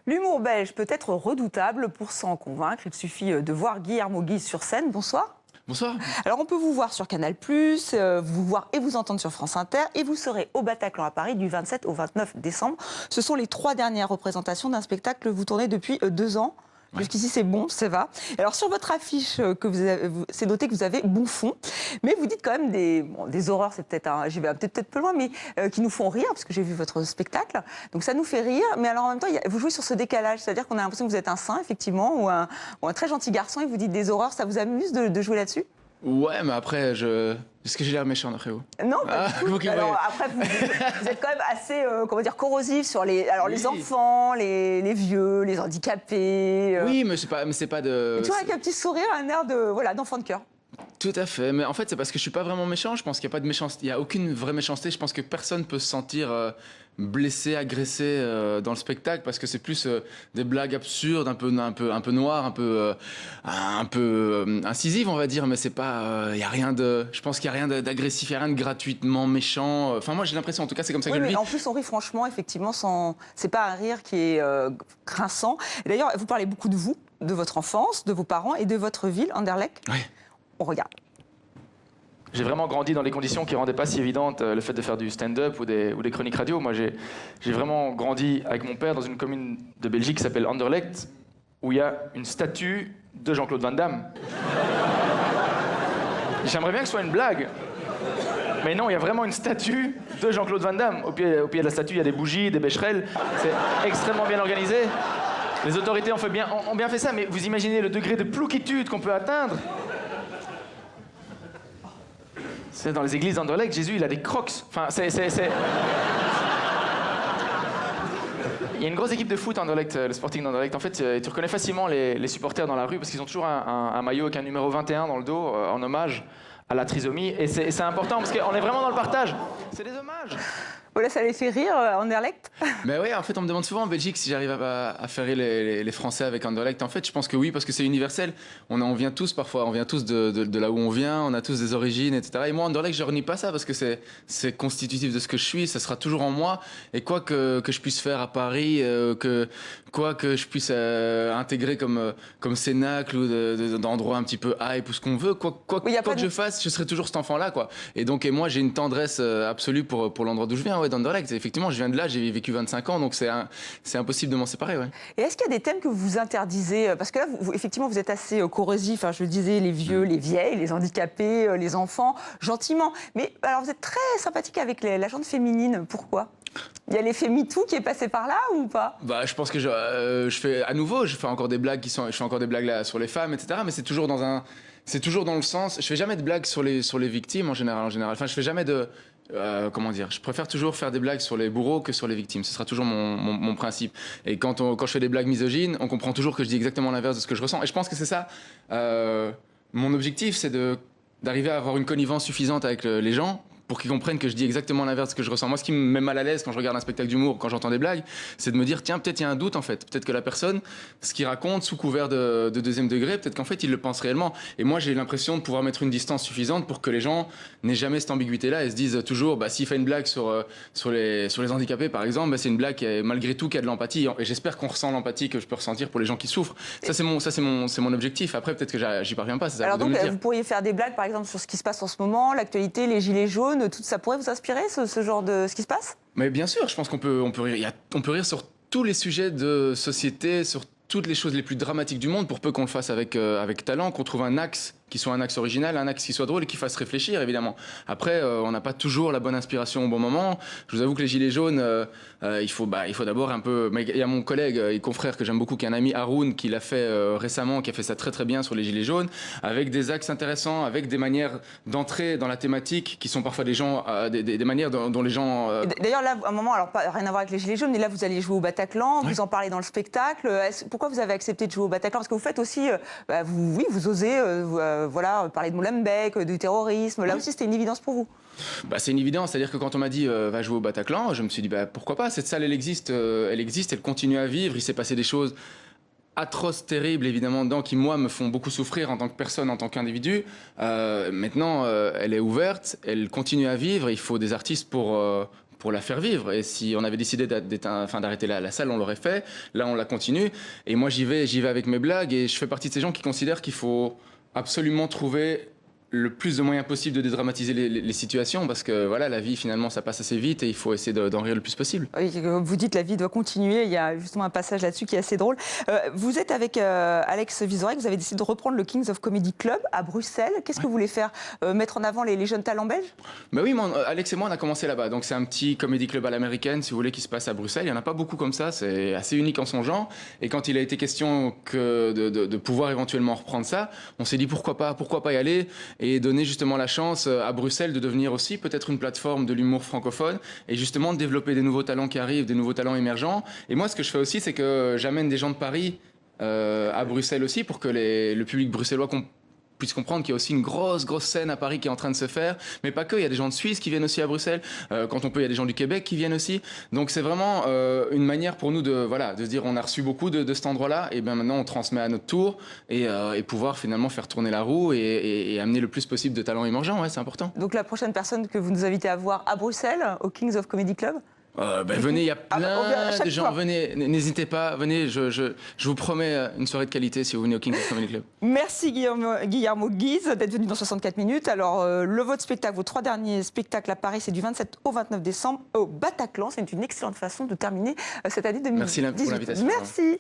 L'humour belge peut être redoutable. Pour s'en convaincre, il suffit de voir Guillermo Guise sur scène. Bonsoir. Bonsoir. Alors on peut vous voir sur Canal+, vous voir et vous entendre sur France Inter, et vous serez au Bataclan à Paris du 27 au 29 décembre. Ce sont les 3 dernières représentations d'un spectacle que vous tournez depuis 2 ans. Ouais. Jusqu'ici c'est bon, ça va. Alors sur votre affiche, c'est noté que vous avez bon fond, mais vous dites quand même des horreurs, c'est peut-être j'y vais peut-être peu loin, mais qui nous font rire, parce que j'ai vu votre spectacle, donc ça nous fait rire, mais alors en même temps vous jouez sur ce décalage, c'est-à-dire qu'on a l'impression que vous êtes un saint effectivement, ou un très gentil garçon, et vous dites des horreurs. Ça vous amuse de jouer là-dessus? Ouais, mais après, est-ce que j'ai l'air méchant d'après vous? Non, pas du tout. Alors, après, vous êtes quand même assez, comment dire, corrosif sur les enfants, les vieux, les handicapés. Oui, mais c'est pas de... Et tu vois, avec un petit sourire, un air d'enfant de cœur. Tout à fait, mais en fait c'est parce que je suis pas vraiment méchant, je pense qu'il n'y a pas de méchanceté, il n'y a aucune vraie méchanceté, je pense que personne peut se sentir blessé, agressé dans le spectacle, parce que c'est plus des blagues absurdes, un peu noires, un peu incisives on va dire, mais c'est pas, y a rien de, je pense qu'il n'y a rien d'agressif, il n'y a rien de gratuitement méchant, enfin moi j'ai l'impression, en tout cas c'est comme ça que je le vis. En plus on rit franchement, effectivement, c'est pas un rire qui est grinçant. D'ailleurs vous parlez beaucoup de vous, de votre enfance, de vos parents et de votre ville, Anderlecht. Oui. On regarde. J'ai vraiment grandi dans les conditions qui ne rendaient pas si évidentes le fait de faire du stand-up ou des chroniques radio. Moi, j'ai vraiment grandi avec mon père dans une commune de Belgique qui s'appelle Anderlecht, où il y a une statue de Jean-Claude Van Damme. J'aimerais bien que ce soit une blague. Mais non, il y a vraiment une statue de Jean-Claude Van Damme. Au pied de la statue, il y a des bougies, des bécherelles. C'est extrêmement bien organisé. Les autorités ont bien fait ça, mais vous imaginez le degré de plouquitude qu'on peut atteindre? C'est dans les églises d'Anderlecht, Jésus, il a des crocs. Enfin, Il y a une grosse équipe de foot à Anderlecht, le Sporting d'Anderlecht. En fait, tu reconnais facilement les supporters dans la rue parce qu'ils ont toujours un maillot avec un numéro 21 dans le dos, en hommage à la trisomie. Et c'est important parce qu'on est vraiment dans le partage. C'est des hommages. Voilà, ça les fait rire, Anderlecht? Mais oui, en fait, on me demande souvent en Belgique si j'arrive à faire rire les Français avec Anderlecht. En fait, je pense que oui, parce que c'est universel. On vient tous parfois, on vient tous de là où on vient, on a tous des origines, etc. Et moi, Anderlecht, je renie pas ça parce que c'est constitutif de ce que je suis, ça sera toujours en moi. Et quoi que je puisse faire à Paris, quoi que je puisse intégrer comme cénacle ou d'endroits un petit peu hype ou ce qu'on veut, quoi que je fasse, je serai toujours cet enfant-là, quoi. Et moi, j'ai une tendresse absolue pour l'endroit d'où je viens. Ouais, d'Anderlecht. Effectivement, je viens de là, j'ai vécu 25 ans, donc c'est impossible de m'en séparer. Ouais. Et est-ce qu'il y a des thèmes que vous interdisez? Parce que là, effectivement, vous êtes assez corrosif. Hein, je le disais, les vieux, les vieilles, les handicapés, les enfants, gentiment. Mais alors, vous êtes très sympathique avec la gente féminine. Pourquoi? Il y a l'effet MeToo qui est passé par là ou pas? Bah, je pense que je fais encore des blagues je fais encore des blagues là, sur les femmes, etc. Mais c'est toujours dans le sens. Je fais jamais de blagues sur les victimes en général. Enfin, je fais jamais de comment dire, je préfère toujours faire des blagues sur les bourreaux que sur les victimes. Ce sera toujours mon principe. Et quand je fais des blagues misogynes, on comprend toujours que je dis exactement l'inverse de ce que je ressens. Et je pense que c'est ça. Mon objectif, c'est d'arriver à avoir une connivence suffisante avec les gens pour qu'ils comprennent que je dis exactement l'inverse de ce que je ressens. Moi, ce qui me met mal à l'aise quand je regarde un spectacle d'humour, quand j'entends des blagues, c'est de me dire, tiens, peut-être il y a un doute en fait. Peut-être que la personne, ce qu'il raconte sous couvert de deuxième degré, peut-être qu'en fait, il le pense réellement. Et moi, j'ai l'impression de pouvoir mettre une distance suffisante pour que les gens n'aient jamais cette ambiguïté-là et se disent toujours, bah, s'il fait une blague sur les handicapés, par exemple, bah, c'est une blague qui est, malgré tout qui a de l'empathie. Et j'espère qu'on ressent l'empathie que je peux ressentir pour les gens qui souffrent. Ça, c'est mon objectif. Après, peut-être que j'y parviens pas. Alors donc, vous pourriez faire des blagues, par exemple, sur ce qui se passe en ce moment, l'actualité, les gilets jaunes, tout ça pourrait vous inspirer, ce genre de ce qui se passe? Mais bien sûr, je pense qu'on peut rire. On peut rire sur tous les sujets de société, sur toutes les choses les plus dramatiques du monde, pour peu qu'on le fasse avec talent, qu'on trouve un axe qui soit un axe original, un axe qui soit drôle et qui fasse réfléchir, évidemment. Après, on n'a pas toujours la bonne inspiration au bon moment. Je vous avoue que les gilets jaunes, il faut d'abord un peu... Mais il y a mon collègue et confrère que j'aime beaucoup, qui est un ami, Haroun, qui l'a fait récemment, qui a fait ça très très bien sur les gilets jaunes, avec des axes intéressants, avec des manières d'entrer dans la thématique qui sont parfois des manières dont les gens... D'ailleurs, là, à un moment, alors rien à voir avec les gilets jaunes, mais là, vous allez jouer au Bataclan, vous en parlez dans le spectacle. Pourquoi vous avez accepté de jouer au Bataclan? Parce que vous faites aussi... vous osez... parler de Molenbeek, du terrorisme. Là aussi, c'était une évidence pour vous? Bah, c'est une évidence, c'est-à-dire que quand on m'a dit va jouer au Bataclan, je me suis dit bah, pourquoi pas, cette salle elle existe, elle continue à vivre, il s'est passé des choses atroces, terribles évidemment dedans, qui moi me font beaucoup souffrir en tant que personne, en tant qu'individu. Maintenant elle est ouverte, elle continue à vivre, il faut des artistes pour pour la faire vivre. Et si on avait décidé d'arrêter la salle, on l'aurait fait. Là, on la continue. Et moi, j'y vais avec mes blagues. Et je fais partie de ces gens qui considèrent qu'il faut absolument trouver le plus de moyens possible de dédramatiser les situations, parce que voilà, la vie finalement ça passe assez vite et il faut essayer d'en rire le plus possible. Oui, vous dites la vie doit continuer, il y a justement un passage là-dessus qui est assez drôle. Vous êtes avec Alex Vizorek, vous avez décidé de reprendre le Kings of Comedy Club à Bruxelles. Qu'est-ce que vous voulez faire, mettre en avant les jeunes talents belges? Bah oui, Alex et moi on a commencé là-bas, donc c'est un petit comedy club à l'américaine si vous voulez qui se passe à Bruxelles. Il n'y en a pas beaucoup comme ça, c'est assez unique en son genre, et quand il a été question de pouvoir éventuellement reprendre ça, on s'est dit pourquoi pas y aller et donner justement la chance à Bruxelles de devenir aussi peut-être une plateforme de l'humour francophone et justement de développer des nouveaux talents qui arrivent, des nouveaux talents émergents. Et moi, ce que je fais aussi, c'est que j'amène des gens de Paris à Bruxelles aussi pour que le public bruxellois puisse comprendre qu'il y a aussi une grosse scène à Paris qui est en train de se faire, mais pas que, il y a des gens de Suisse qui viennent aussi à Bruxelles, quand on peut, il y a des gens du Québec qui viennent aussi. Donc c'est vraiment une manière pour nous de se dire on a reçu beaucoup de cet endroit-là, et bien maintenant on transmet à notre tour et pouvoir finalement faire tourner la roue et amener le plus possible de talents émergents, ouais, c'est important. Donc la prochaine personne que vous nous invitez à voir à Bruxelles, au Kings of Comedy Club? Venez, il y a plein de gens, venez, n'hésitez pas, venez, je vous promets une soirée de qualité si vous venez au Kings of Comedy Club. Merci Guillermo Guise d'être venu dans 64 minutes. Alors, votre spectacle, vos 3 derniers spectacles à Paris, c'est du 27 au 29 décembre au Bataclan. C'est une excellente façon de terminer cette année 2018. Merci pour l'invitation. Merci.